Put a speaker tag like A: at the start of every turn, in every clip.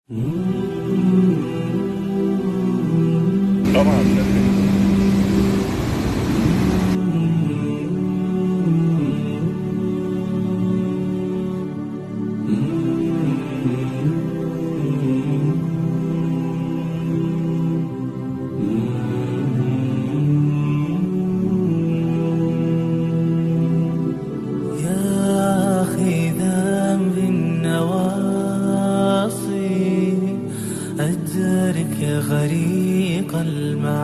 A: طبعا.
B: يا أخي ذنب النواصي أدرك غريق المعاصي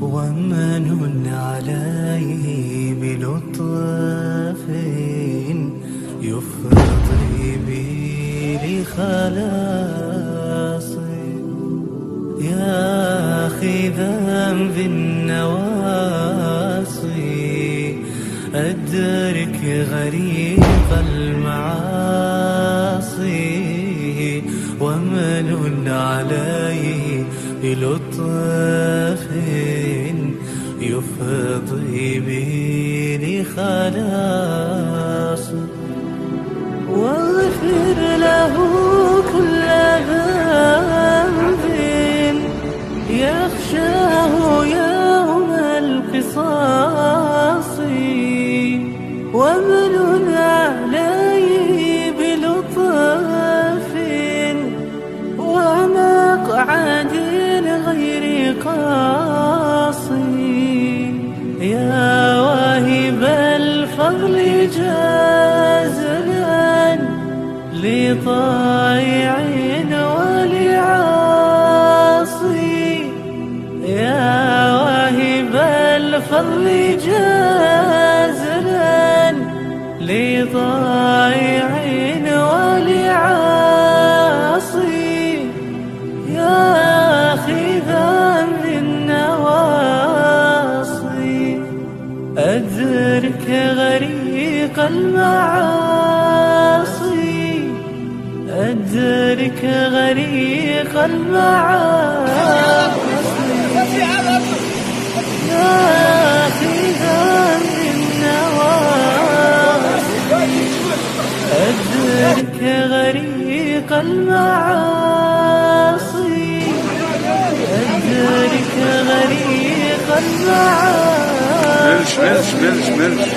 B: ومن عليه بلطف يفضي بي لخلاصي. يا أخي ذنب النواصي أدرك غريق المعاصي ومن عليه بلطف يفضي بي لخلاصي. واغفر له كل ذنب يخشاه يوم القصاص ومن عليه بلطف ومقعد غير قاصي. يا واهب الفضل جازلا لطائع ولعاصي. يا واهب الفضل جازلا لطائع ولعاصي. يا أخي ذنب النواصي أدرك غريق المعاصي أدرك غريق المعاصي. يا أخي ذنب النواصي أدرك غريق المعاصي أدرك غريق المعاصي.
A: ملش ملش ملش ملش